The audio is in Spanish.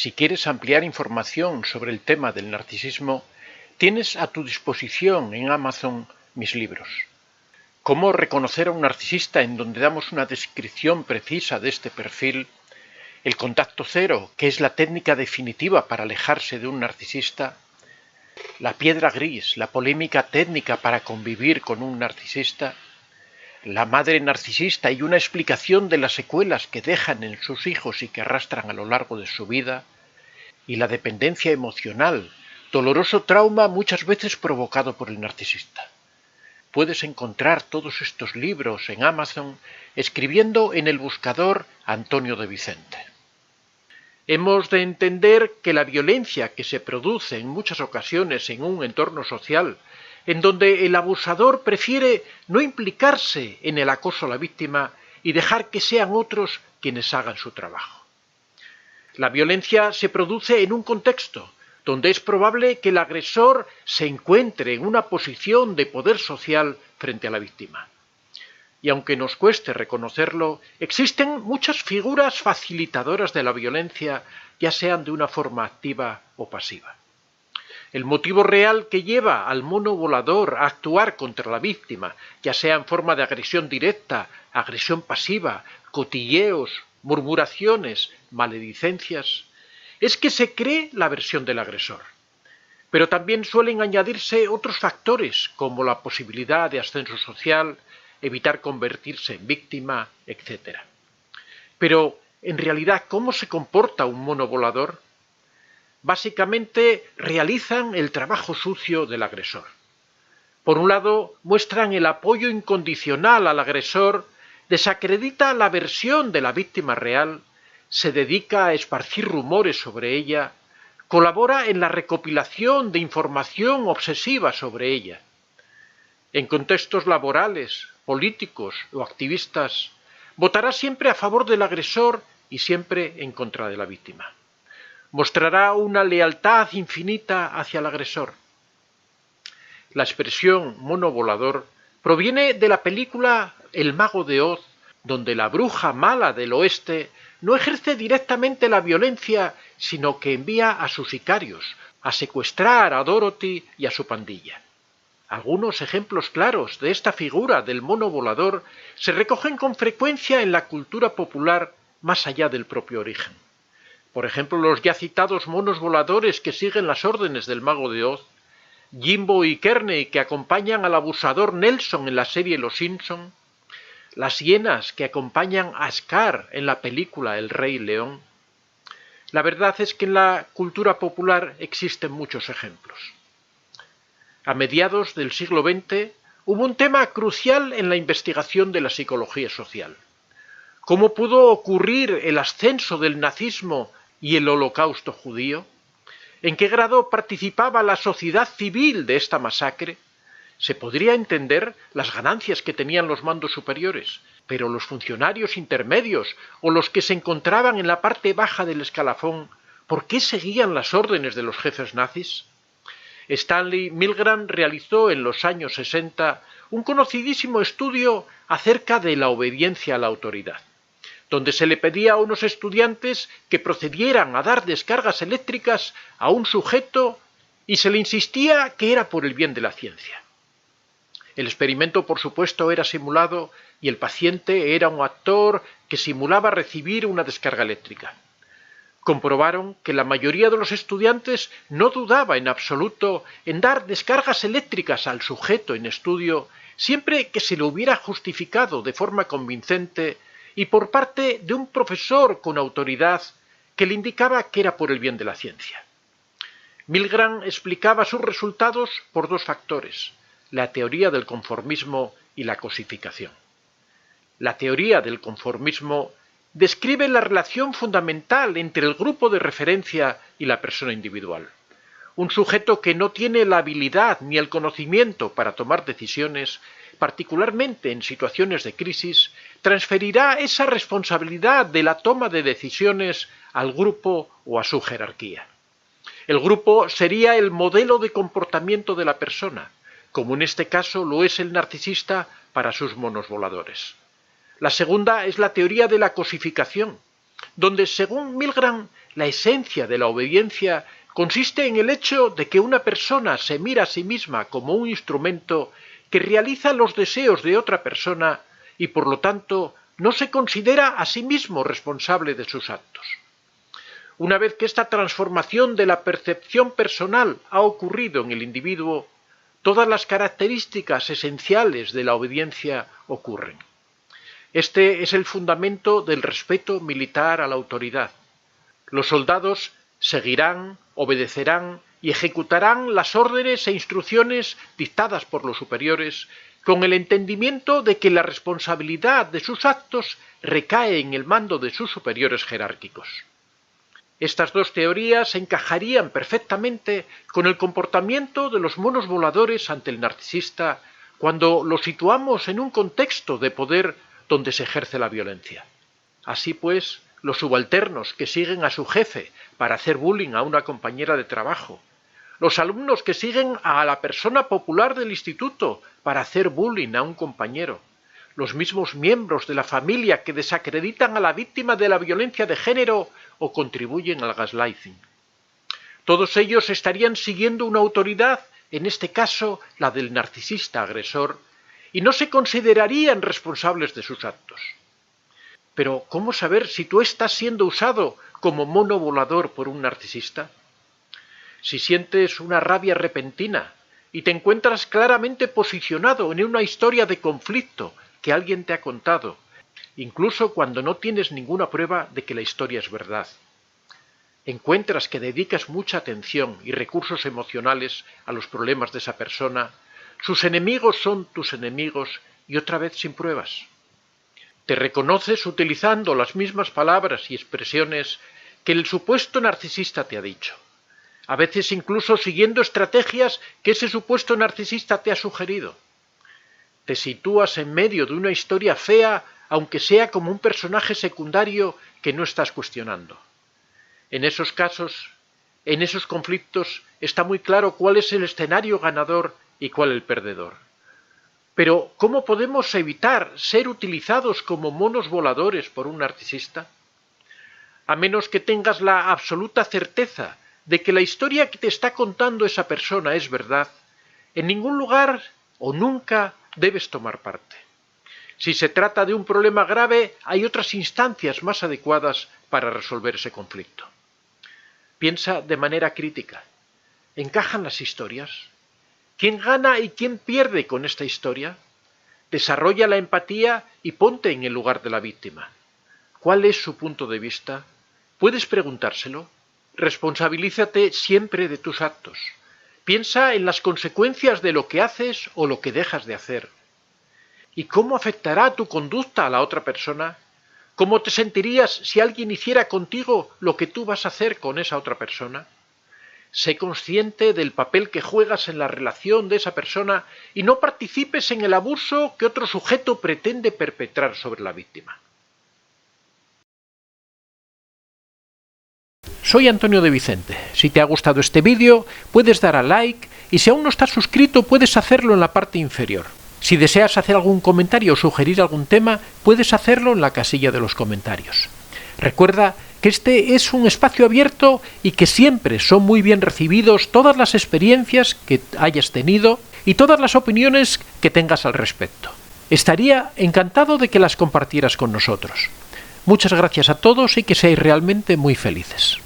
Si quieres ampliar información sobre el tema del narcisismo, tienes a tu disposición en Amazon mis libros. Cómo reconocer a un narcisista, en donde damos una descripción precisa de este perfil. El contacto cero, que es la técnica definitiva para alejarse de un narcisista. La piedra gris, la polémica técnica para convivir con un narcisista. La madre narcisista y una explicación de las secuelas que dejan en sus hijos y que arrastran a lo largo de su vida. Y la dependencia emocional, doloroso trauma muchas veces provocado por el narcisista. Puedes encontrar todos estos libros en Amazon escribiendo en el buscador Antonio de Vicente. Hemos de entender que la violencia que se produce en muchas ocasiones en un entorno social, en donde el abusador prefiere no implicarse en el acoso a la víctima y dejar que sean otros quienes hagan su trabajo. La violencia se produce en un contexto donde es probable que el agresor se encuentre en una posición de poder social frente a la víctima. Y aunque nos cueste reconocerlo, existen muchas figuras facilitadoras de la violencia, ya sean de una forma activa o pasiva. El motivo real que lleva al mono volador a actuar contra la víctima, ya sea en forma de agresión directa, agresión pasiva, cotilleos, murmuraciones, maledicencias, es que se cree la versión del agresor. Pero también suelen añadirse otros factores, como la posibilidad de ascenso social, evitar convertirse en víctima, etc. Pero, en realidad, ¿cómo se comporta un mono volador? Básicamente, realizan el trabajo sucio del agresor. Por un lado, muestran el apoyo incondicional al agresor, desacredita la versión de la víctima real, se dedica a esparcir rumores sobre ella, colabora en la recopilación de información obsesiva sobre ella. En contextos laborales, políticos o activistas, votará siempre a favor del agresor y siempre en contra de la víctima. Mostrará una lealtad infinita hacia el agresor. La expresión mono volador proviene de la película El Mago de Oz, donde la bruja mala del oeste no ejerce directamente la violencia, sino que envía a sus sicarios a secuestrar a Dorothy y a su pandilla. Algunos ejemplos claros de esta figura del mono volador se recogen con frecuencia en la cultura popular más allá del propio origen. Por ejemplo, los ya citados monos voladores que siguen las órdenes del Mago de Oz, Jimbo y Kearney que acompañan al abusador Nelson en la serie Los Simpson, las hienas que acompañan a Scar en la película El Rey León. La verdad es que en la cultura popular existen muchos ejemplos. A mediados del siglo XX hubo un tema crucial en la investigación de la psicología social. ¿Cómo pudo ocurrir el ascenso del nazismo y el holocausto judío? ¿En qué grado participaba la sociedad civil de esta masacre? Se podría entender las ganancias que tenían los mandos superiores, pero los funcionarios intermedios o los que se encontraban en la parte baja del escalafón, ¿por qué seguían las órdenes de los jefes nazis? Stanley Milgram realizó en los años 60 un conocidísimo estudio acerca de la obediencia a la autoridad, donde se le pedía a unos estudiantes que procedieran a dar descargas eléctricas a un sujeto y se le insistía que era por el bien de la ciencia. El experimento, por supuesto, era simulado y el paciente era un actor que simulaba recibir una descarga eléctrica. Comprobaron que la mayoría de los estudiantes no dudaba en absoluto en dar descargas eléctricas al sujeto en estudio siempre que se lo hubiera justificado de forma convincente y por parte de un profesor con autoridad que le indicaba que era por el bien de la ciencia. Milgram explicaba sus resultados por dos factores: la teoría del conformismo y la cosificación. La teoría del conformismo describe la relación fundamental entre el grupo de referencia y la persona individual. Un sujeto que no tiene la habilidad ni el conocimiento para tomar decisiones, particularmente en situaciones de crisis, transferirá esa responsabilidad de la toma de decisiones al grupo o a su jerarquía. El grupo sería el modelo de comportamiento de la persona, como en este caso lo es el narcisista para sus monos voladores. La segunda es la teoría de la cosificación, donde, según Milgram, la esencia de la obediencia consiste en el hecho de que una persona se mira a sí misma como un instrumento que realiza los deseos de otra persona y, por lo tanto, no se considera a sí mismo responsable de sus actos. Una vez que esta transformación de la percepción personal ha ocurrido en el individuo, todas las características esenciales de la obediencia ocurren. Este es el fundamento del respeto militar a la autoridad. Los soldados seguirán, obedecerán y ejecutarán las órdenes e instrucciones dictadas por los superiores, con el entendimiento de que la responsabilidad de sus actos recae en el mando de sus superiores jerárquicos. Estas dos teorías encajarían perfectamente con el comportamiento de los monos voladores ante el narcisista cuando los situamos en un contexto de poder donde se ejerce la violencia. Así pues, los subalternos que siguen a su jefe para hacer bullying a una compañera de trabajo, los alumnos que siguen a la persona popular del instituto para hacer bullying a un compañero, los mismos miembros de la familia que desacreditan a la víctima de la violencia de género o contribuyen al gaslighting. Todos ellos estarían siguiendo una autoridad, en este caso la del narcisista agresor, y no se considerarían responsables de sus actos. Pero, ¿cómo saber si tú estás siendo usado como mono volador por un narcisista? Si sientes una rabia repentina y te encuentras claramente posicionado en una historia de conflicto que alguien te ha contado, incluso cuando no tienes ninguna prueba de que la historia es verdad. Encuentras que dedicas mucha atención y recursos emocionales a los problemas de esa persona, sus enemigos son tus enemigos y otra vez sin pruebas. Te reconoces utilizando las mismas palabras y expresiones que el supuesto narcisista te ha dicho, a veces incluso siguiendo estrategias que ese supuesto narcisista te ha sugerido. Te sitúas en medio de una historia fea, aunque sea como un personaje secundario que no estás cuestionando. En esos casos, en esos conflictos, está muy claro cuál es el escenario ganador y cuál el perdedor. Pero, ¿cómo podemos evitar ser utilizados como monos voladores por un narcisista? A menos que tengas la absoluta certeza de que la historia que te está contando esa persona es verdad, en ningún lugar o nunca debes tomar parte. Si se trata de un problema grave, hay otras instancias más adecuadas para resolver ese conflicto. Piensa de manera crítica. ¿Encajan las historias? ¿Quién gana y quién pierde con esta historia? Desarrolla la empatía y ponte en el lugar de la víctima. ¿Cuál es su punto de vista? ¿Puedes preguntárselo? Responsabilízate siempre de tus actos. Piensa en las consecuencias de lo que haces o lo que dejas de hacer. ¿Y cómo afectará tu conducta a la otra persona? ¿Cómo te sentirías si alguien hiciera contigo lo que tú vas a hacer con esa otra persona? Sé consciente del papel que juegas en la relación de esa persona y no participes en el abuso que otro sujeto pretende perpetrar sobre la víctima. Soy Antonio de Vicente. Si te ha gustado este vídeo, puedes dar a like y si aún no estás suscrito, puedes hacerlo en la parte inferior. Si deseas hacer algún comentario o sugerir algún tema, puedes hacerlo en la casilla de los comentarios. Recuerda que este es un espacio abierto y que siempre son muy bien recibidos todas las experiencias que hayas tenido y todas las opiniones que tengas al respecto. Estaría encantado de que las compartieras con nosotros. Muchas gracias a todos y que seáis realmente muy felices.